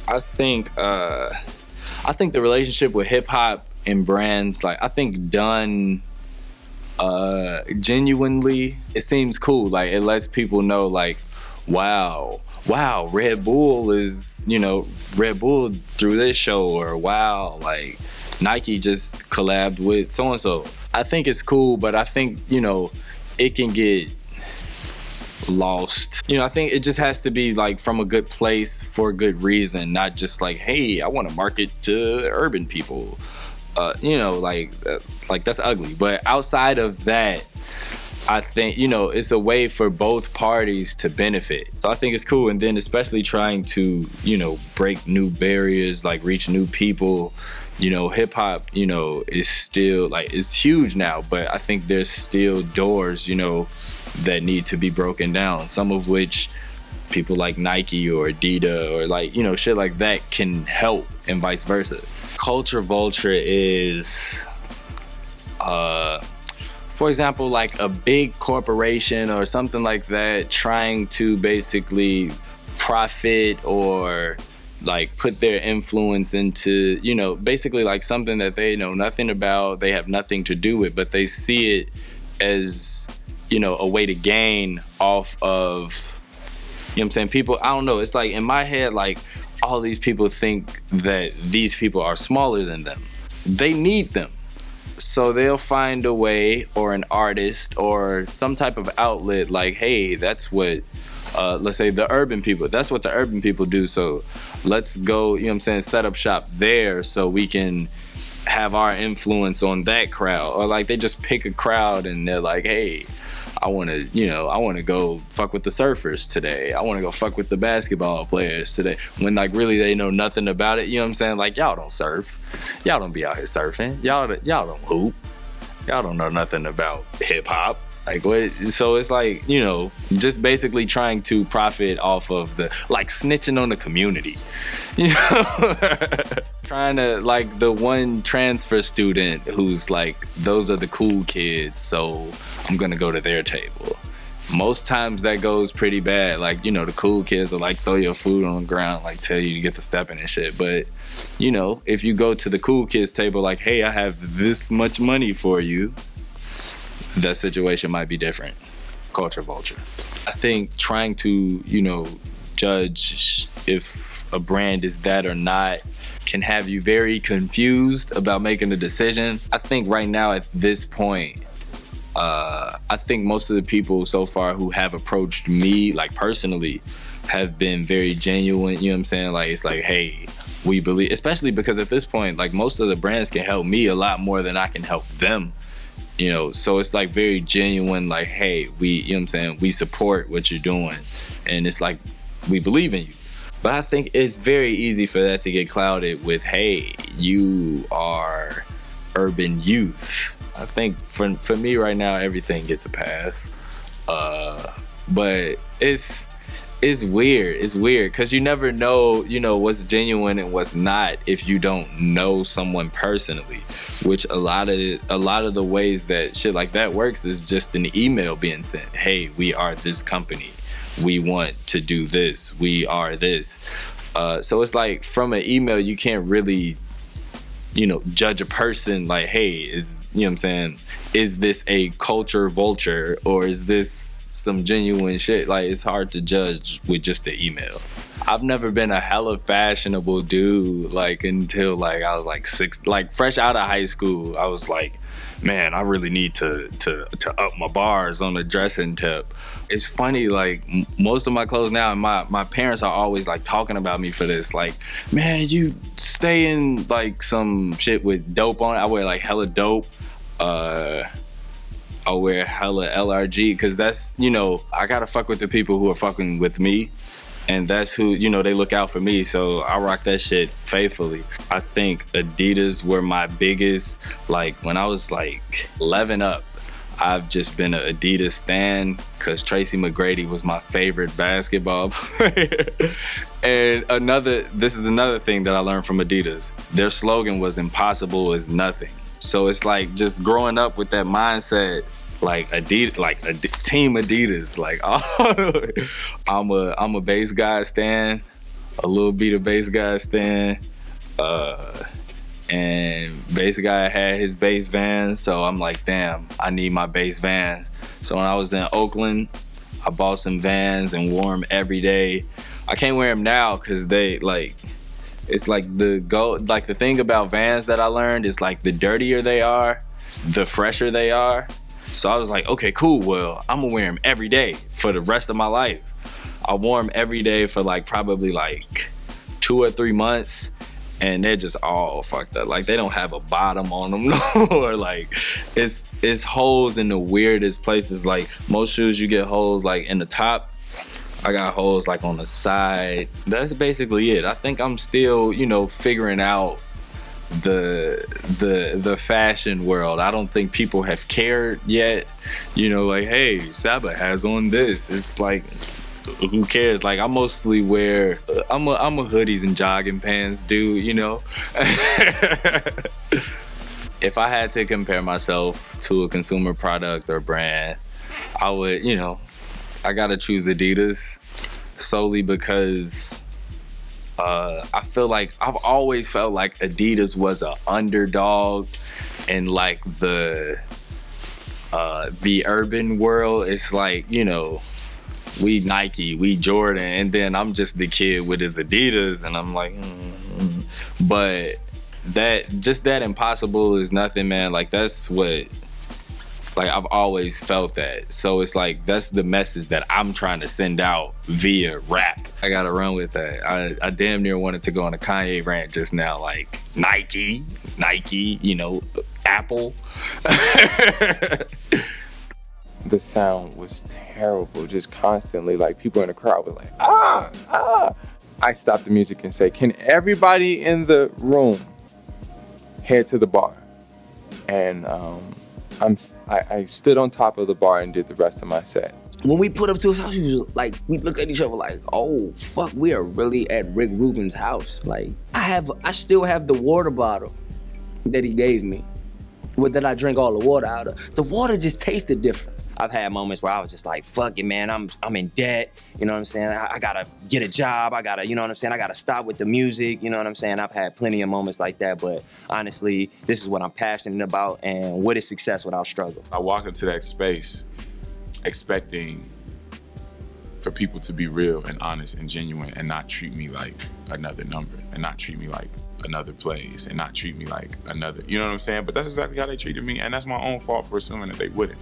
I think the relationship with hip hop and brands, like I think done genuinely, it seems cool. Like it lets people know, like, wow, Red Bull is, Red Bull through this show, or wow, like Nike just collabed with so and so. I think it's cool, but I think, it can get lost. I think it just has to be like from a good place for a good reason, not just like, hey, I want to market to urban people. Like that's ugly. But outside of that, I think, it's a way for both parties to benefit. So I think it's cool. And then especially trying to, break new barriers, like reach new people. Hip hop, is still like, it's huge now, but I think there's still doors, that need to be broken down. Some of which people like Nike or Adidas or like, shit like that can help, and vice versa. Culture vulture is, for example, like a big corporation or something like that trying to basically profit or like put their influence into, basically like something that they know nothing about, they have nothing to do with, but they see it as, a way to gain off of, what I'm saying? People, I don't know, it's like in my head, like all these people think that these people are smaller than them. They need them. So they'll find a way, or an artist or some type of outlet, like, hey, that's what, let's say the urban people, that's what the urban people do. So let's go, set up shop there so we can have our influence on that crowd. Or like they just pick a crowd and they're like, hey, I want to go fuck with the surfers today. I want to go fuck with the basketball players today. When like really they know nothing about it. Like y'all don't surf. Y'all don't be out here surfing. Y'all don't hoop. Y'all don't know nothing about hip hop. Like what? So it's like, just basically trying to profit off of the, like snitching on the community. Trying to, like the one transfer student who's like, those are the cool kids, so I'm gonna go to their table. Most times that goes pretty bad. Like, the cool kids will like throw your food on the ground, like tell you to get to stepping and shit. But, if you go to the cool kids table, like, hey, I have this much money for you, that situation might be different. Culture vulture. I think trying to, judge if a brand is that or not can have you very confused about making a decision. I think right now at this point, I think most of the people so far who have approached me, like personally, have been very genuine, Like, it's like, hey, we believe, especially because at this point, like most of the brands can help me a lot more than I can help them. So it's like very genuine, like, hey, we, we support what you're doing. And it's like, we believe in you. But I think it's very easy for that to get clouded with, hey, you are urban youth. I think for me right now, everything gets a pass. But it's weird. It's weird because you never know, what's genuine and what's not if you don't know someone personally. Which a lot of the ways that shit like that works is just an email being sent. Hey, we are this company. We want to do this. We are this. So it's like from an email, you can't really, judge a person like, hey, is this a culture vulture or is this some genuine shit? Like, it's hard to judge with just the email. I've never been a hella fashionable dude, like, until like I was like fresh out of high school. I was like, man, I really need to up my bars on the dressing tip. It's funny, like most of my clothes now, and my parents are always like talking about me for this. Like, man, you stay in like some shit with dope on it. I wear like hella dope. I wear hella LRG because that's, I gotta fuck with the people who are fucking with me. And that's who, they look out for me. So I rock that shit faithfully. I think Adidas were my biggest, like when I was like 11 up, I've just been an Adidas stan because Tracy McGrady was my favorite basketball player. And this is another thing that I learned from Adidas. Their slogan was impossible is nothing. So it's like just growing up with that mindset, like Adidas, like team Adidas, like I'm a base guy stan, a little beat of bass guy stand. And bass guy had his bass van, so I'm like, damn, I need my bass van. So when I was in Oakland, I bought some Vans and wore them every day. I can't wear them now because they like, it's like the thing about Vans that I learned is like the dirtier they are, the fresher they are. So I was like, okay, cool, well, I'm gonna wear them every day for the rest of my life. I wore them every day for like probably like 2 or 3 months. And they're just all fucked up. Like they don't have a bottom on them no more. Like it's holes in the weirdest places. Like most shoes you get holes like in the top. I got holes like on the side. That's basically it. I think I'm still, you know, figuring out the fashion world. I don't think people have cared yet. You know, like, hey, Saba has on this. It's like, who cares? Like I mostly wear, I'm a hoodies and jogging pants dude, you know? If I had to compare myself to a consumer product or brand, I would, you know, I gotta choose Adidas solely because I feel like I've always felt like Adidas was an underdog in like the urban world. It's like, you know, we Nike, we Jordan, and then I'm just the kid with his Adidas, and I'm like, But that impossible is nothing, man. Like that's what, like I've always felt that. So it's like, that's the message that I'm trying to send out via rap. I gotta run with that. I damn near wanted to go on a Kanye rant just now, like Nike, you know, Apple. The sound was terrible, just constantly, like people in the crowd was like, ah. I stopped the music and say, can everybody in the room head to the bar? And I stood on top of the bar and did the rest of my set. When we put up to his house, we was like, we looked at each other like, oh fuck, we are really at Rick Rubin's house. Like, I still have the water bottle that he gave me, that I drank all the water out of. The water just tasted different. I've had moments where I was just like, fuck it, man, I'm in debt, you know what I'm saying? I gotta get a job, I gotta, you know what I'm saying? I gotta stop with the music, you know what I'm saying? I've had plenty of moments like that, but honestly, this is what I'm passionate about, and what is success without struggle? I walked into that space expecting for people to be real and honest and genuine and not treat me like another number, and not treat me like another place, and not treat me like another, you know what I'm saying? But that's exactly how they treated me, and that's my own fault for assuming that they wouldn't.